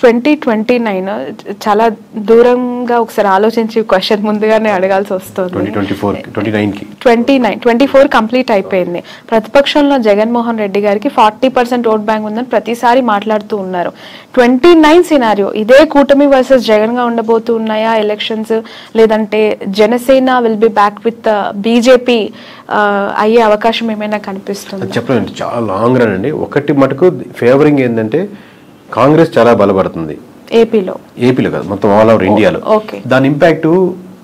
2029 చాలా దూరంగా ఒకసారి ఆలోచించి క్వశ్చన్ ముందుగానే అడగాల్సి వస్తుంది. 24 కంప్లీట్ అయిపోయింది. ప్రతిపక్షంలో జగన్మోహన్ రెడ్డి గారికి 40% ఓట్ బ్యాంక్ ఉందని ప్రతిసారి మాట్లాడుతూ ఉన్నారు. 29 సినారియో ఇదే కూటమి వర్సెస్ జగన్ గా ఉండబోతూ ఉన్నాయా ఎలక్షన్స్, లేదంటే Janasena will be back with BJP అయ్యే అవకాశం ఏమైనా కనిపిస్తుంది? చెప్పండి, చాలా లాంగ్ రన్ అండి. ఒకటి మటుకు ఫేవరింగ్ ఏంటంటే కాంగ్రెస్ చాలా బలపడుతుంది ఏపీలో కాదు, మొత్తం ఆల్ ఓవర్ ఇండియాలో. దాని ఇంపాక్ట్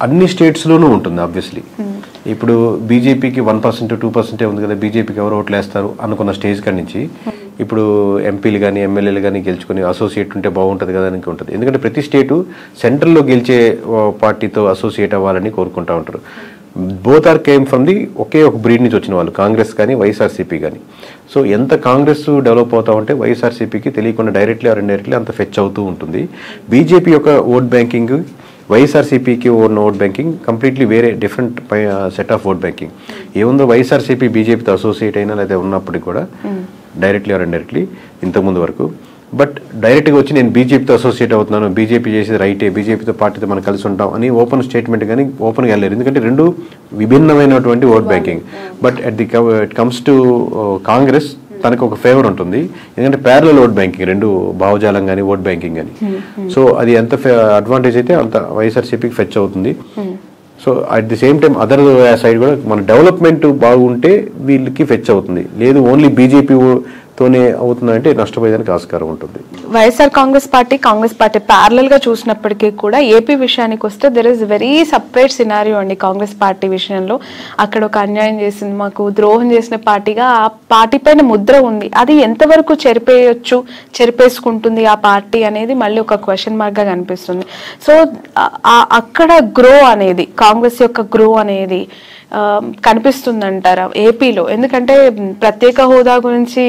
అన్ని స్టేట్స్ లోనూ ఉంటుంది. ఆబ్వియస్లీ ఇప్పుడు బీజేపీకి 1% 2% ఉంది కదా, బీజేపీకి ఎవరు ఓట్లు వేస్తారు అనుకున్న స్టేజ్ కాడి నుంచి ఇప్పుడు ఎంపీలు కానీ ఎమ్మెల్యేలు కానీ గెలుచుకుని అసోసియేట్ ఉంటే బాగుంటుంది కదా అని ఉంటుంది. ఎందుకంటే ప్రతి స్టేటు సెంట్రల్లో గెలిచే పార్టీతో అసోసియేట్ అవ్వాలని కోరుకుంటూ ఉంటారు. Both are came from the ఒకే ఒక బ్రీడ్ నుంచి వచ్చిన వాళ్ళు, కాంగ్రెస్ కానీ వైఎస్ఆర్సీపీ కానీ. సో ఎంత కాంగ్రెస్ డెవలప్ అవుతా ఉంటే వైఎస్ఆర్సీపీకి తెలియకుండా డైరెక్ట్లీ ఆర్ ఇండైరెక్ట్లీ అంత ఫెచ్ అవుతూ ఉంటుంది. బీజేపీ యొక్క ఓట్ బ్యాంకింగ్ వైఎస్ఆర్సీపీకి ఉన్న ఓట్ బ్యాంకింగ్ కంప్లీట్లీ వేరే different set of vote banking. ఏముందో వైఎస్ఆర్సీపీ బీజేపీతో అసోసియేట్ అయినా లేదా ఉన్నప్పటికీ కూడా డైరెక్ట్లీ ఆర్ ఇండైరెక్ట్లీ ఇంతకుముందు వరకు. బట్ డైరెక్ట్గా వచ్చి నేను బీజేపీతో అసోసియేట్ అవుతున్నాను, బీజేపీ చేసేది రైటే, బీజేపీతో పార్టీతో మనం కలిసి ఉంటాం అని ఓపెన్ స్టేట్మెంట్ కానీ ఓపెన్గా వెళ్ళారు. ఎందుకంటే రెండు విభిన్నమైనటువంటి vote banking. But it comes to Congress తనకు ఒక ఫేవర్ ఉంటుంది, ఎందుకంటే ప్యారలల్ ఓట్ బ్యాంకింగ్, రెండు భావజాలం కానీ ఓట్ బ్యాంకింగ్ కానీ. సో అది ఎంత అడ్వాంటేజ్ అయితే అంత వైఎస్ఆర్సీపీకి ఫెచ్ అవుతుంది. So at the same time other side కూడా మన డెవలప్మెంట్ బాగుంటే వీళ్ళకి ఫెచ్ అవుతుంది. లేదు ఓన్లీ బీజేపీ తోనే అవుతుందంటే నష్టపోయేదానికి ఆస్కారం ఉంటుంది. వైఎస్ఆర్ కాంగ్రెస్ పార్టీ ప్యారలల్ గా చూసినప్పటికీ కూడా ఏపీ విషయానికి వస్తే there is very separate scenario అండి. కాంగ్రెస్ పార్టీ విషయంలో అక్కడ ఒక అన్యాయం చేసింది, మాకు ద్రోహం చేసిన పార్టీగా ఆ పార్టీ పైన ముద్ర ఉంది. అది ఎంతవరకు చెరిపేసుకుంటుంది ఆ పార్టీ అనేది మళ్ళీ ఒక క్వశ్చన్ మార్క్ గా కనిపిస్తుంది. సో అక్కడ గ్రో అనేది, కాంగ్రెస్ యొక్క గ్రో అనేది కనిపిస్తుందంటారా ఏపీలో? ఎందుకంటే ప్రత్యేక హోదా గురించి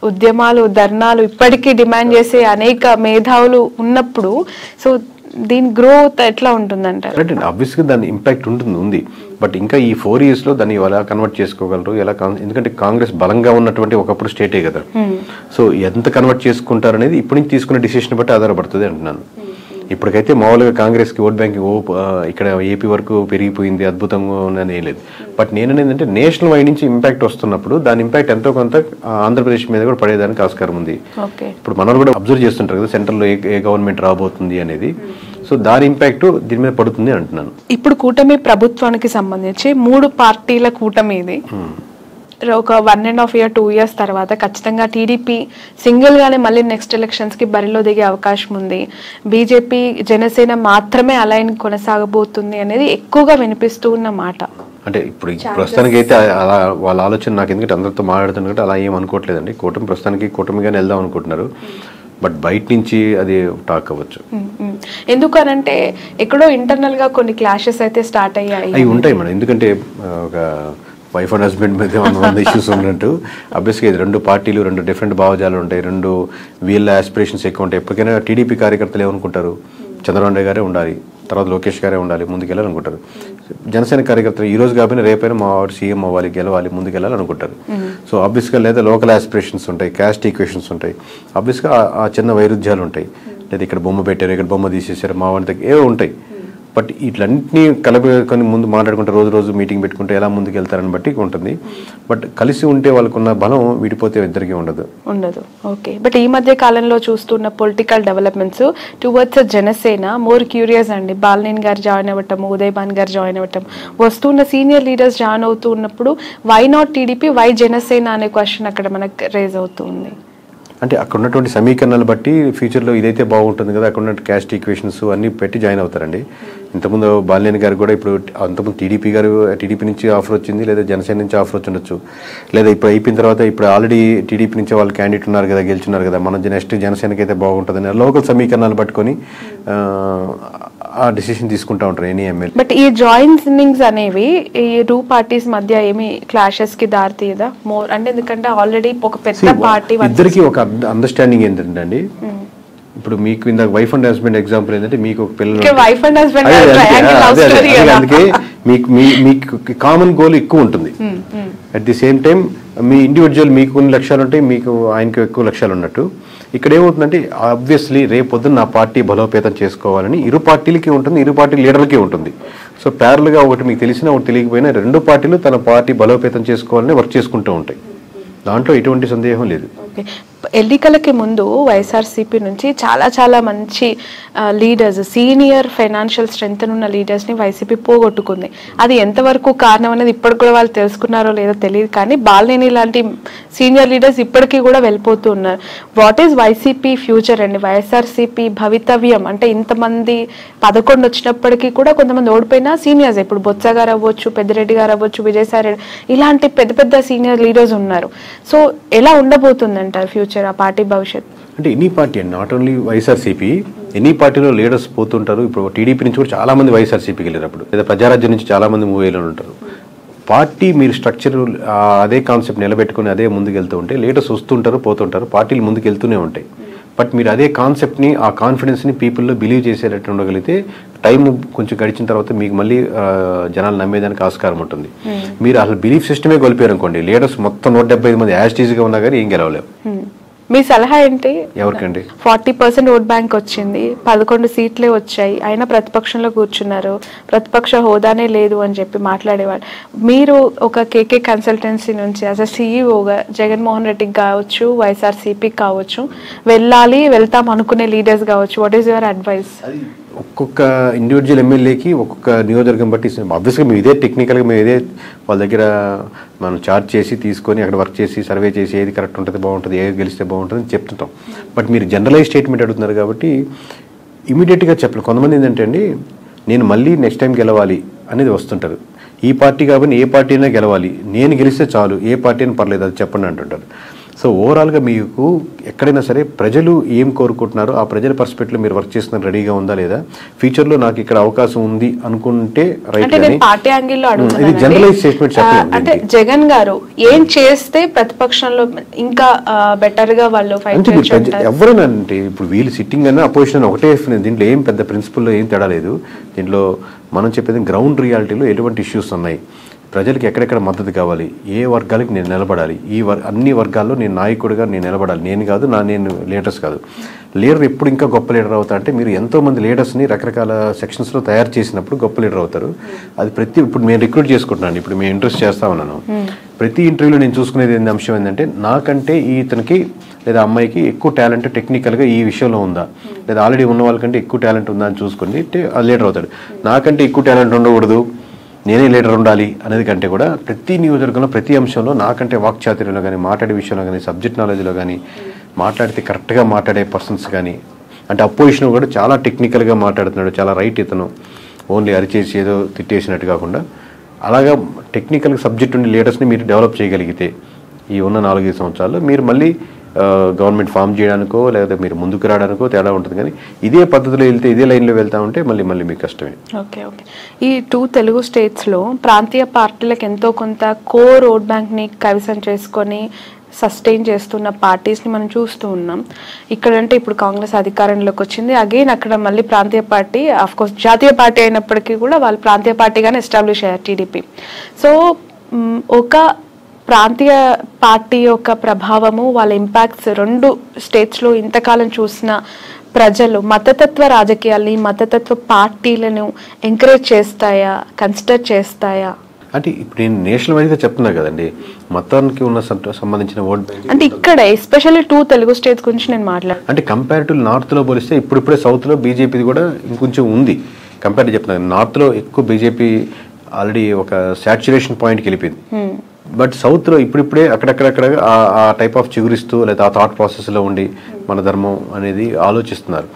ఉద్యమాలు, ధర్నాలు ఇప్పటికీ డిమాండ్ చేసే అనేక మేధావులు ఉన్నప్పుడు సో దీని గ్రోత్ ఎట్లా ఉంటుందంటారు? ఆబ్వియస్గా దాని ఇంపాక్ట్ ఉంది. బట్ ఇంకా ఈ 4 years లో దాన్ని ఎలా కన్వర్ట్ చేసుకోగలరు, ఎలా ఎందుకంటే కాంగ్రెస్ బలంగా ఉన్నటువంటి ఒకప్పుడు స్టేటే కదా. సో ఎంత కన్వర్ట్ చేసుకుంటారు అనేది ఇప్పటి నుంచి తీసుకునే డిసిషన్ బట్టి ఆధారపడుతుంది అంటున్నాను. ఇప్పటికైతే మామూలుగా కాంగ్రెస్కి ఓట్ బ్యాంకింగ్ ఇక్కడ ఏపీ వరకు పెరిగిపోయింది, అద్భుతంగా ఉందని ఏం లేదు. బట్ నేను ఏంటంటే నేషనల్ వైడ్ నుంచి ఇంపాక్ట్ వస్తున్నప్పుడు దాని ఇంపాక్ట్ ఎంతో కొంత ఆంధ్రప్రదేశ్ మీద కూడా పడేదానికి ఆస్కారం ఉంది. ఇప్పుడు మనం కూడా అబ్జర్వ్ చేస్తుంటారు కదా సెంట్రల్లో ఏ గవర్నమెంట్ రాబోతుంది అనేది. సో దాని ఇంపాక్ట్ దీని మీద పడుతుంది అంటున్నాను. ఇప్పుడు కూటమి ప్రభుత్వానికి సంబంధించి 3 పార్టీల కూటమి ఇది. ఒక 1.5 year 2 years తర్వాత ఖచ్చితంగా టీడీపీ సింగిల్ గానే మళ్ళీ నెక్స్ట్ ఎలక్షన్స్ కి బరిలో దిగే అవకాశం ఉంది. బీజేపీ జనసేన మాత్రమే అలైన్ కొనసాగబోతుంది అనేది ఎక్కువగా వినిపిస్తూ ఉన్న మాట. అంటే ఇప్పుడు ప్రస్తుతానికి అయితే అలా వాళ్ళ ఆలోచన నాకు, ఎందుకంటే అందరితో మాట్లాడుతున్నట్టు అలా ఏం అనుకోవట్లేదండి. కూటమిగానే వెళ్దాం అనుకుంటున్నారు. బట్ బయట నుంచి అది టాక్ అవ్వచ్చు. ఎందుకనంటే ఎక్కడో ఇంటర్నల్ గా కొన్ని క్లాషెస్ అయితే స్టార్ట్ అయ్యాయి. అవి ఉంటాయి మేడం, ఎందుకంటే ఒక వైఫ్ అండ్ హస్బెండ్ మీద 100 ఇష్యూస్ ఉన్నట్టు ఆబ్వియస్గా ఇది 2 పార్టీలు, 2 డిఫరెంట్ భావజాలు ఉంటాయి, 2 వీళ్ళ ఆస్పిరేషన్స్ ఎక్కువ ఉంటాయి. ఎప్పటికైనా టీడీపీ కార్యకర్తలు ఏమనుకుంటారు, చంద్రబాబు నాయుడు గారే ఉండాలి, తర్వాత లోకేష్ గారే ఉండాలి, ముందుకెళ్ళాలనుకుంటారు. జనసేన కార్యకర్తలు ఈ రోజు కాకపోయినా రేపైనా మా వాడు సీఎం అవ్వాలి, గెలవాలి, ముందుకెళ్ళాలనుకుంటారు. సో ఆబ్వియస్గా లేదా లోకల్ ఆస్పిరేషన్స్ ఉంటాయి, క్యాస్ట్ ఈక్వేషన్స్ ఉంటాయి, ఆబ్వియస్గా ఆ చిన్న వైరుధ్యాలు ఉంటాయి. లేదా ఇక్కడ బొమ్మ పెట్టారు, ఇక్కడ బొమ్మ తీసేసారు, మా వాడి దగ్గర ఏవో ఉంటాయి. బట్ ఇట్లన్నింటినీ కలుపుకొని ముందు మాట్లాడుకుంటే రోజు మీటింగ్ పెట్టుకుంటే ఎలా ముందుకు వెళ్తారని బట్టి ఉంటుంది. బట్ కలిసి ఉంటే వాళ్ళకున్న బలం విడిపోతే ఇద్దరికీ ఉండదు. ఓకే. బట్ ఈ మధ్య కాలంలో చూస్తున్న political developments towards Janasena more curious అండి. బాలినేని గారు జాయిన్ అవ్వటం, ఉదయ్ భాన్ గారు జాయిన్ అవ్వటం, వస్తున్న సీనియర్ లీడర్స్ జాయిన్ అవుతూ ఉన్నప్పుడు why not TDP, why Janasena అనే క్వశ్చన్ అక్కడ మనకు రేజ్ అవుతుంది. అంటే అక్కడ ఉన్నటువంటి సమీకరణాలు బట్టి ఫ్యూచర్లో ఇదైతే బాగుంటుంది కదా, అక్కడ ఉన్న క్యాస్ట్ ఈక్వేషన్స్ అన్నీ పెట్టి జాయిన్ అవుతారండి. ఇంతకుముందు బాలినేని గారు కూడా ఇప్పుడు అంతకుముందు టీడీపీ నుంచి ఆఫర్ వచ్చింది, లేదా జనసేన నుంచి ఆఫర్ వచ్చి ఉండొచ్చు, లేదా ఇప్పుడు అయిపోయిన తర్వాత ఇప్పుడు ఆల్రెడీ టీడీపీ నుంచి వాళ్ళు క్యాండిడేట్ ఉన్నారు కదా, గెలుచున్నారు కదా, మన నెక్స్ట్ జనసేనకి అయితే బాగుంటుందని లోకల్ సమీకరణాలు పట్టుకొని ఆ డిసిషన్ తీసుకుంటా ఉంటారు ఎనీ ఎమ్మెల్యే. బట్ ఈ జాయినింగ్స్ అనేవి ఈ 2 పార్టీస్ మధ్య ఏమి క్లాషెస్ కి దారితీయదా మోర్? అంటే ఎందుకంటే ఆల్రెడీ ఒక పెద్ద పార్టీ ఇద్దరికి ఒక అండర్స్టాండింగ్ ఏంటంటే అండి, ఇప్పుడు మీకు ఇందాక వైఫ్ అండ్ హస్బెండ్ ఎగ్జాంపుల్ ఏంటంటే మీకు ఒక పిల్లలు, అందుకే మీకు కామన్ గోల్ ఎక్కువ ఉంటుంది. At the same time me individual మీకు కొన్ని లక్ష్యాలు ఉంటాయి, మీకు ఆయనకు ఎక్కువ లక్ష్యాలు ఉన్నట్టు. ఇక్కడ ఏమవుతుందంటే ఆబ్వియస్లీ రేపు పొద్దున్న నా పార్టీ బలోపేతం చేసుకోవాలని ఇరు పార్టీలకి ఉంటుంది, ఇరు పార్టీ లీడర్లకి ఉంటుంది. సో ప్యారల్గా ఒకటి మీకు తెలిసినా ఒకటి తెలియకపోయినా రెండు పార్టీలు తన పార్టీ బలోపేతం చేసుకోవాలని వర్క్ చేసుకుంటూ ఉంటాయి. దాంట్లో ఎటువంటి సందేహం లేదు. ఎన్నికలకి ముందు వైఎస్ఆర్సీపీ నుంచి చాలా చాలా మంచి లీడర్స్, సీనియర్ ఫైనాన్షియల్ స్ట్రెంగ్త్ ఉన్న లీడర్స్ని వైసీపీ పోగొట్టుకుంది. అది ఎంతవరకు కారణం అనేది ఇప్పటికి కూడా వాళ్ళు తెలుసుకున్నారో లేదో తెలియదు, కానీ బాలినేని లాంటి సీనియర్ లీడర్స్ ఇప్పటికీ కూడా వెళ్ళిపోతూ ఉన్నారు. వాట్ ఈజ్ వైసీపీ ఫ్యూచర్ అండి? వైఎస్ఆర్సీపీ భవితవ్యం అంటే ఇంతమంది 11 వచ్చినప్పటికీ కూడా కొంతమంది ఓడిపోయినా సీనియర్స్, ఇప్పుడు బొత్స గారు అవ్వచ్చు, పెద్దిరెడ్డి గారు అవ్వచ్చు, విజయసాయి రెడ్డి, ఇలాంటి పెద్ద పెద్ద సీనియర్ లీడర్స్ ఉన్నారు. సో ఎలా ఉండబోతుంది అంటారు ఫ్యూచర్, ఆ పార్టీ భవిష్యత్? అంటే ఎనీ పార్టీ అండి, నాట్ ఓన్లీ వైఎస్ఆర్సీపీ, ఎనీ పార్టీలో లీడర్స్ పోతుంటారు. ఇప్పుడు టీడీపీ నుంచి కూడా చాలా మంది వైఎస్ఆర్సీపీకి వెళ్ళినప్పుడు, లేదా ప్రజారాజ్యం నుంచి చాలా మంది మూవ్ అయ్యి ఉంటారు. పార్టీ మీరు స్ట్రక్చర్ అదే కాన్సెప్ట్ నిలబెట్టుకుని అదే ముందుకు వెళ్తూ ఉంటే లీడర్స్ వస్తుంటారు, పోతుంటారు, పార్టీలు ముందుకు వెళ్తూనే ఉంటాయి. బట్ మీరు అదే కాన్సెప్ట్ని, ఆ కాన్ఫిడెన్స్ని పీపుల్లో బిలీవ్ చేసేటట్టు ఉండగలిగితే టైం కొంచెం గడిచిన తర్వాత మీకు మళ్ళీ జనాలు నమ్మేదానికి ఆస్కారం ఉంటుంది. మీరు అసలు బిలీఫ్ సిస్టమే కోల్పోయారు అనుకోండి, లీడర్స్ మొత్తం 175 మంది యాస్టీజ్గా ఉన్నా కానీ ఏం గెలవలేవు. మీ సలహా ఏంటి? ఎవరికండి? 40% ఓట్ బ్యాంక్ వచ్చింది, 11 సీట్లే వచ్చాయి, అయినా ప్రతిపక్షంలో కూర్చున్నారు, ప్రతిపక్ష హోదానే లేదు అని చెప్పి మాట్లాడేవాడు. మీరు ఒక కేకే కన్సల్టెన్సీ నుంచి యాజ్ అ సీఈఓగా జగన్మోహన్ రెడ్డికి కావచ్చు, వైఎస్ఆర్సీపీకి కావచ్చు, వెళ్తాం అనుకునే లీడర్స్ కావచ్చు, వాట్ ఈస్ యువర్ అడ్వైస్? ఒక్కొక్క ఇండివిజువల్ ఎమ్మెల్యేకి ఒక్కొక్క నియోజకవర్గం బట్టి ఆబ్వియస్గా మేము ఇదే టెక్నికల్గా మేము ఇదే వాళ్ళ దగ్గర మనం చార్జ్ చేసి తీసుకొని అక్కడ వర్క్ చేసి సర్వే చేసి ఏది కరెక్ట్ ఉంటుంది, బాగుంటుంది, ఏది గెలిస్తే బాగుంటుంది అని చెప్తుంటాం. బట్ మీరు జనరలైజ్ స్టేట్మెంట్ అడుగుతున్నారు కాబట్టి ఇమీడియట్గా చెప్పలేదు. కొంతమంది ఏంటంటే అండి, నేను మళ్ళీ నెక్స్ట్ టైం గెలవాలి అనేది వస్తుంటారు. ఈ పార్టీ కాబట్టి ఏ పార్టీ అయినా గెలవాలి, నేను గెలిస్తే చాలు, ఏ పార్టీ అయినా పర్లేదు అది చెప్పండి అంటుంటారు. సో ఓవరాల్గా మీకు ఎక్కడైనా సరే ప్రజలు ఏం కోరుకుంటున్నారో ఆ ప్రజల పర్స్పెక్టివ్లో మీరు వర్క్ చేస్తున్న రెడీగా ఉందా లేదా, ఫ్యూచర్లో నాకు ఇక్కడ అవకాశం ఉంది అనుకుంటే రైట్. ఇది జనరలైజ్ స్టేట్మెంట్ చెప్పండి. అంటే జగన్ గారు ఏం చేస్తే ప్రతిపక్షంలో ఇంకా బెటర్ గా వాళ్ళు ఫైట్ చేయొచ్చు? ఎవరైనా అంటే ఇప్పుడు వీళ్ళు సిట్టింగ్ అన్న అపోజిషన్ ఒకటే, దీంట్లో ఏం పెద్ద ప్రిన్సిపల్లో ఏం తేడా లేదు. దీంట్లో మనం చెప్పేది గ్రౌండ్ రియాలిటీలో ఎటువంటి ఇష్యూస్ ఉన్నాయి, ప్రజలకు ఎక్కడెక్కడ మద్దతు కావాలి, ఏ వర్గాలకి నేను నిలబడాలి, అన్ని వర్గాల్లో నేను నాయకుడిగా నేను నిలబడాలి. నేను కాదు, నేను లీడర్స్ కాదు. లీడర్ ఎప్పుడు ఇంకా గొప్ప లీడర్ అవుతా అంటే మీరు ఎంతోమంది లీడర్స్ని రకరకాల సెక్షన్స్లో తయారు చేసినప్పుడు గొప్ప లీడర్ అవుతారు. అది ఇప్పుడు నేను రిక్రూట్ చేసుకుంటున్నాను, ఇప్పుడు మేము ఇంట్రెస్ట్ చేస్తా ఉన్నాను. ప్రతి ఇంటర్వ్యూలో నేను చూసుకునేది అంశం ఏంటంటే నాకంటే ఇతనికి లేదా అమ్మాయికి ఎక్కువ టాలెంట్ టెక్నికల్గా ఈ విషయంలో ఉందా, లేదా ఆల్రెడీ ఉన్న వాళ్ళకంటే ఎక్కువ టాలెంట్ ఉందా అని చూసుకొని లీడర్ అవుతాడు. నాకంటే ఎక్కువ టాలెంట్ ఉండకూడదు, నేనే లీడర్ ఉండాలి అనేది కంటే కూడా ప్రతి నియోజకవర్గంలో ప్రతి అంశంలో నాకంటే వాక్చాతుర్యంలో కానీ, మాట్లాడే విషయంలో కానీ, సబ్జెక్ట్ నాలెడ్జ్లో కానీ, మాట్లాడితే కరెక్ట్గా మాట్లాడే పర్సన్స్ కానీ, అంటే అపోజిషన్ కూడా చాలా టెక్నికల్గా మాట్లాడుతున్నాడు, చాలా రైట్ ఇతను, ఓన్లీ అరిచేసి ఏదో తిట్టేసినట్టు కాకుండా అలాగా టెక్నికల్ సబ్జెక్ట్ ఉండే లీడర్స్ని మీరు డెవలప్ చేయగలిగితే ఈ ఉన్న 4-5 సంవత్సరాల్లో మీరు మళ్ళీ గవర్నమెంట్ ఫామ్ చేయడానికో లేదా మీరు ముందుకు రావడానికో తేడా ఉంటుంది. కానీ ఇదే పద్ధతిలో వెళ్తే, ఇదే లైన్లో వెళ్తా ఉంటే మళ్ళీ మీకు కష్టమే. ఓకే. ఈ 2 తెలుగు స్టేట్స్లో ప్రాంతీయ పార్టీలకు ఎంతో కొంత కోర్ ఓట్ బ్యాంక్ని కైవసం చేసుకొని సస్టైన్ చేస్తున్న పార్టీస్ని మనం చూస్తూ ఉన్నాం. ఇక్కడంటే ఇప్పుడు కాంగ్రెస్ అధికారంలోకి వచ్చింది, అగైన్ అక్కడ మళ్ళీ ప్రాంతీయ పార్టీ, ఆఫ్కోర్స్ జాతీయ పార్టీ అయినప్పటికీ కూడా వాళ్ళు ప్రాంతీయ పార్టీగానే ఎస్టాబ్లిష్ అయ్యారు టీడీపీ. సో ఒక ప్రాంతీయ పార్టీ యొక్క ప్రభావము, వాళ్ళ ఇంపాక్ట్స్ 2 స్టేట్స్లో ఇంతకాలం చూసిన ప్రజలు మతతత్వ రాజకీయాల్ని, మతతత్వ పార్టీలను ఎంకరేజ్ చేస్తాయా, కన్సిడర్ చేస్తాయా? అంటే ఇప్పుడు నేను నేషనల్ వైజ్గా చెప్తున్నా కదండి, మతానికి ఉన్న సంబంధించిన ఓట్ బ్యాంక్ అంటే ఇక్కడ ఎస్పెషల్లీ 2 తెలుగు స్టేట్స్ గురించి నేను మాట్లాడు. అంటే కంపేర్ టు నార్త్లో పోలిస్తే ఇప్పుడిప్పుడే సౌత్లో బీజేపీది కూడా ఇంకొంచెం ఉంది. కంపేర్ చెప్తున్నాను, నార్త్లో ఎక్కువ బీజేపీ ఆల్రెడీ ఒక సాచ్యురేషన్ పాయింట్కి వెళ్ళిపోయింది. బట్ సౌత్లో ఇప్పుడిప్పుడే అక్కడక్కడక్కడ ఆ టైప్ ఆఫ్ చిగురిస్తూ లేదా ఆ థాట్ ప్రాసెస్లో ఉండి మన ధర్మం అనేది ఆలోచిస్తున్నారు.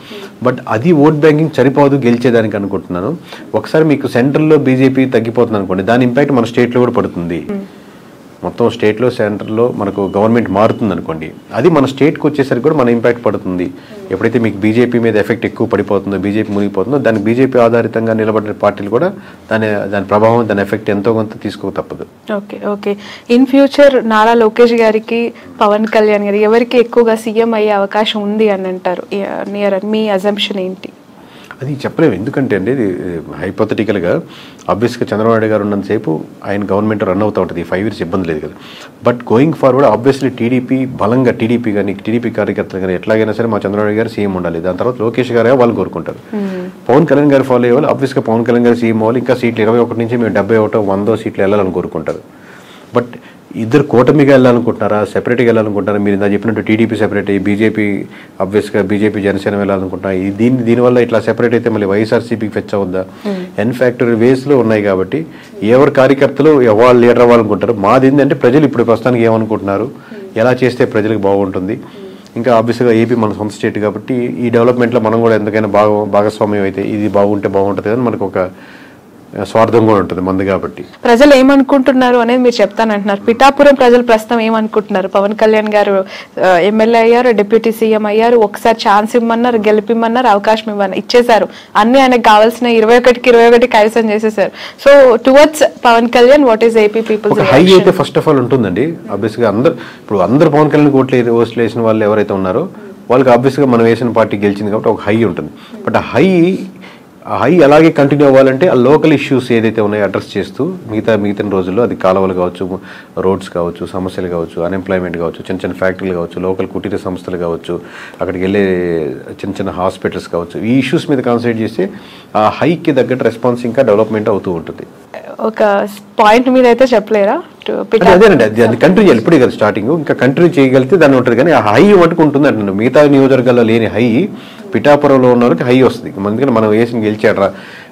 బట్ అది ఓట్ బ్యాంకింగ్ సరిపోదు గెలిచేదానికి అనుకుంటున్నాను. ఒకసారి మీకు సెంట్రల్లో బీజేపీ తగ్గిపోతుంది అనుకోండి, దాని ఇంపాక్ట్ మన స్టేట్లో కూడా పడుతుంది. మొత్తం స్టేట్లో సెంటర్లో మనకు గవర్నమెంట్ మారుతుంది అనుకోండి, అది మన స్టేట్కి వచ్చేసరికి కూడా మన ఇంపాక్ట్ పడుతుంది. ఎప్పుడైతే మీకు బీజేపీ మీద ఎఫెక్ట్ ఎక్కువ పడిపోతుందో, బీజేపీ మునిగిపోతుందో, దాని బీజేపీ ఆధారితంగా నిలబడిన పార్టీలు కూడా దాని ప్రభావం, దాని ఎఫెక్ట్ ఎంతో కొంత తీసుకో తప్పదు. Okay. In future Nara Lokesh గారికి, పవన్ కళ్యాణ్ గారికి ఎవరికి ఎక్కువగా సీఎం అయ్యే అవకాశం ఉంది అని అంటారు? మీ అజంప్షన్ ఏంటి? అది చెప్పలేము. ఎందుకంటే అండి ఇది హైపోథెటికల్గా ఆబ్వియస్గా చంద్రబాబు నాయుడు గారు ఉన్నంతసేపు ఆయన గవర్నమెంట్ రన్ అవుతూ ఉంటుంది. 5 years ఇబ్బంది లేదు కదా. But going forward obviously TDP బలంగా టీడీపీ కార్యకర్తలు కానీ ఎట్లాగైనా సరే మా చంద్రబాబు నాయుడు గారు సీఎం ఉండాలి. దాని తర్వాత లోకేష్ గారే వాళ్ళు కోరుకుంటారు. పవన్ కళ్యాణ్ గారు ఫాలో అయ్యేవాళ్ళు ఆబ్వియస్గా పవన్ కళ్యాణ్ గారు సీఎం అవ్వాలి, ఇంకా సీట్లు 21 నుంచి మేము 71, 100 సీట్లు వెళ్ళాలని కోరుకుంటారు. బట్ ఇద్దరు కూటమిగా వెళ్ళాలనుకుంటున్నారా, సెపరేట్గా వెళ్ళాలనుకుంటున్నారా? మీరు ఇందా చెప్పినట్టు టీడీపీ సెపరేట్ అయ్యి బీజేపీ ఆబ్వియస్గా బీజేపీ జనసేన వెళ్ళాలనుకుంటున్నారు. దీనివల్ల ఇట్లా సెపరేట్ అయితే మళ్ళీ వైఎస్ఆర్సీపీకి ఫెచ్ అవుద్దా? ఎన్ ఫ్యాక్టరీ వేస్లో ఉన్నాయి కాబట్టి ఎవరి కార్యకర్తలు ఎవరు లీడర్ అవ్వాలనుకుంటారు. మాది ఏంటంటే ప్రజలు ఇప్పుడు ప్రస్తుతానికి ఏమనుకుంటున్నారు, ఎలా చేస్తే ప్రజలకు బాగుంటుంది. ఇంకా ఆబ్వియస్గా ఏపీ మన సొంత స్టేట్ కాబట్టి ఈ డెవలప్మెంట్లో మనం కూడా ఎంతకైనా భాగస్వామ్యం అయితే ఇది బాగుంటే బాగుంటుంది కానీ మనకు ఒక స్వార్థం కూడా ఉంటుంది మంది కాబట్టి. ప్రజలు ఏమనుకుంటున్నారు అనేది మీరు చెప్తానంటున్నారు. పిఠాపురం ప్రజలు ప్రస్తుతం ఏమనుకుంటున్నారు? పవన్ కళ్యాణ్ గారు ఎమ్మెల్యే అయ్యారు, డిప్యూటీ సీఎం అయ్యారు, ఒకసారి ఛాన్స్ ఇవ్వమన్నారు, గెలిపిమ్మన్నారు, అవకాశం ఇచ్చేశారు. అన్ని ఆయనకు కావాల్సిన 21కి 21 కైవసం చేసేసారు. So towards Pawan Kalyan what is AP people's high అయితే ఫస్ట్ ఆఫ్ ఆల్ ఉంటుందండి. ఆబ్వియస్గా అందరూ పవన్ కళ్యాణ్ ఓట్లు వేసిన వాళ్ళు ఎవరైతే ఉన్నారో వాళ్ళకి ఆబ్వియస్గా మనం వేసిన పార్టీ గెలిచింది కాబట్టి ఒక హై ఉంటుంది. బట్ ఆ హై అలాగే కంటిన్యూ అవ్వాలంటే ఆ లోకల్ ఇష్యూస్ ఏదైతే ఉన్నాయో అడ్రస్ చేస్తూ మిగతా రోజుల్లో అది కాలువలు కావచ్చు, రోడ్స్ కావచ్చు, సమస్యలు కావచ్చు, అన్ఎంప్లాయ్మెంట్ కావచ్చు, చిన్న ఫ్యాక్టరీలు కావచ్చు, లోకల్ కుటీర సంస్థలు కావచ్చు, అక్కడికి వెళ్ళే చిన్న హాస్పిటల్స్ కావచ్చు, ఈ ఇష్యూస్ మీద కాన్సన్ట్రేట్ చేస్తే ఆ హైకి తగ్గట్టు రెస్పాన్స్ ఇంకా డెవలప్మెంట్ అవుతూ ఉంటుంది. ఒక పాయింట్ మీద అయితే చెప్పలేరా? అదేనండి, అది కంటిన్యూ చేయాలి. ఇప్పుడే కదా స్టార్టింగ్, ఇంకా కంటిన్యూ చేయగలిగితే దాన్ని ఉంటుంది. కానీ ఆ హై మటుకు ఉంటుంది అంటున్నాను. మిగతా నియోజకవర్గాల్లో లేని హై పిఠాపురంలో ఉన్న వాళ్ళకి హై వస్తుంది. ఎందుకంటే మనం వేసి గెలిచాడరా,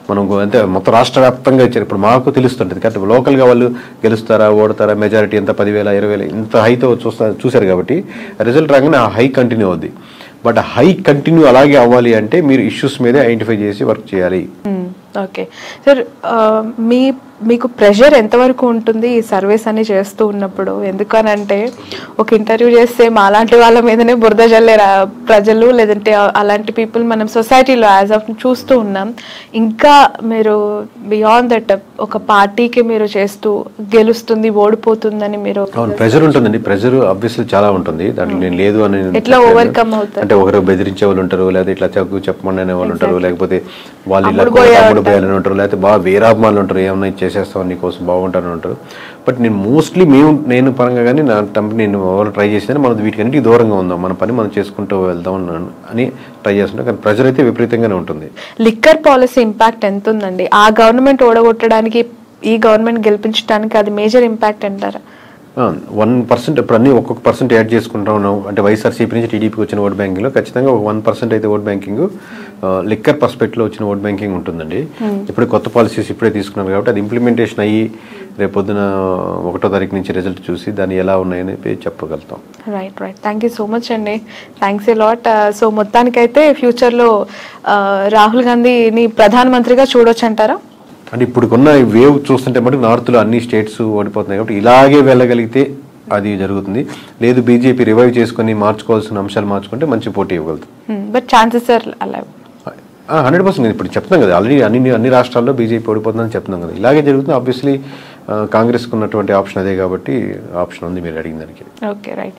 మనం అంటే మొత్తం రాష్ట్ర వ్యాప్తంగా ఇచ్చారు. ఇప్పుడు మాకు తెలుస్తుంటుంది కాబట్టి లోకల్గా వాళ్ళు గెలుస్తారా ఓడతారా, మెజారిటీ ఎంత 10,000 20,000 ఇంత హైతో చూశారు కాబట్టి రిజల్ట్ రాగానే ఆ హై కంటిన్యూ అవుద్ది. బట్ హై కంటిన్యూ అలాగే అవ్వాలి అంటే మీరు ఇష్యూస్ మీదే ఐడెంటిఫై చేసి వర్క్ చేయాలి. ఓకే సార్, మీకు ప్రెషర్ ఎంతవరకు ఉంటుంది ఈ సర్వీస్ అని చేస్తూ ఉన్నప్పుడు? ఎందుకనంటే ఒక ఇంటర్వ్యూ చేస్తే మాలాంటి వాళ్ళ మీదనే బురద జల్లే ప్రజలు, లేదంటే అలాంటి పీపుల్ మనం సొసైటీలో యాజ్ ఆఫ్ చూస్తూ ఉన్నాం. ఇంకా మీరు బియాండ్ దట్ ఒక పార్టీకి మీరు చేస్తూ గెలుస్తుంది ఓడిపోతుందని మీరు ప్రెషర్ ఉంటుందండి. ప్రెషర్ ఆబ్వియస్లీ చాలా ఉంటుంది. దాంట్లో నేను లేదు అని ఎట్లా ఓవర్కమ్ అవుతారు అంటే ఒకరు బెదిరించే వాళ్ళు ఉంటారు, లేదా ఇట్లా చెప్పమని అనే వాళ్ళు ఉంటారు, లేకపోతే వాళ్ళు ఇలా పోయాలని ఉంటారు, లేకపోతే బాగా వీరాభిమానులు ఉంటారు, ఏమన్నా చేసేస్తాం నీకోసం బాగుంటారని ఉంటారు. బట్ నేను పరంగా కానీ నా కంపెనీ నేను ట్రై చేసేది మనం వీటికన్నిటికీ దూరంగా ఉందాం, మన పని మనం చేసుకుంటూ వెళ్దాం అని ట్రై చేస్తున్నాం. కానీ ప్రెజర్ అయితే విపరీతంగానే ఉంటుంది. లిక్కర్ పాలసీ ఇంపాక్ట్ ఎంత ఉందండి? ఆ గవర్నమెంట్ ఓడగొట్టడానికి ఈ గవర్నమెంట్ గెలిపించడానికి అది మేజర్ ఇంపాక్ట్ అంటారా? 1% ఇప్పుడు అన్ని ఒక్కొక్క పర్సెంట్ యాడ్ చేసుకుంటా ఉన్నాం. అంటే వైఎస్ఆర్సీపీ నుంచి టీడీపీకి వచ్చిన ఓట్ బ్యాంకింగ్లో ఖచ్చితంగా ఒక 1% అయితే ఓట్ బ్యాంకింగ్ లిక్కర్ పర్స్పెక్ట్లో వచ్చిన ఓట్ బ్యాంకింగ్ ఉంటుందండి. ఇప్పుడు కొత్త పాలసీస్ ఇప్పుడే తీసుకున్నారు కాబట్టి అది ఇంప్లిమెంటేషన్ అయ్యి రేపు పొద్దున 1వ తారీఖు నుంచి రిజల్ట్ చూసి దాన్ని ఎలా ఉన్నాయని చెప్పగలుగుతాం. Right. Thank you so much అండి. Thanks a lot. సో మొత్తానికైతే ఫ్యూచర్లో రాహుల్ గాంధీని ప్రధానమంత్రిగా చూడొచ్చు అంటారా? అంటే ఇప్పుడున్న వేవ్ చూస్తుంటే మటుకు నార్త్లో అన్ని స్టేట్స్ ఓడిపోతున్నాయి కాబట్టి ఇలాగే వెళ్ళగలిగితే అది జరుగుతుంది. లేదు బీజేపీ రివైవ్ చేసుకుని మార్చుకోవాల్సిన అంశాలు మార్చుకుంటే మంచి పోటీ ఇవ్వగలుగుతుంది. బట్ ఛాన్సెస్ ఆర్ అలా 100% ఇప్పుడు చెప్తున్నాం కదా, ఆల్రెడీ అన్ని రాష్ట్రాల్లో బీజేపీ ఓడిపోతుందని చెప్తున్నాం కదా, ఇలాగే జరుగుతుంది. ఆబ్వియస్లీ కాంగ్రెస్కి ఉన్నటువంటి ఆప్షన్ అదే కాబట్టి ఆప్షన్ ఉంది మీరు అడిగిన దానికి. Okay right.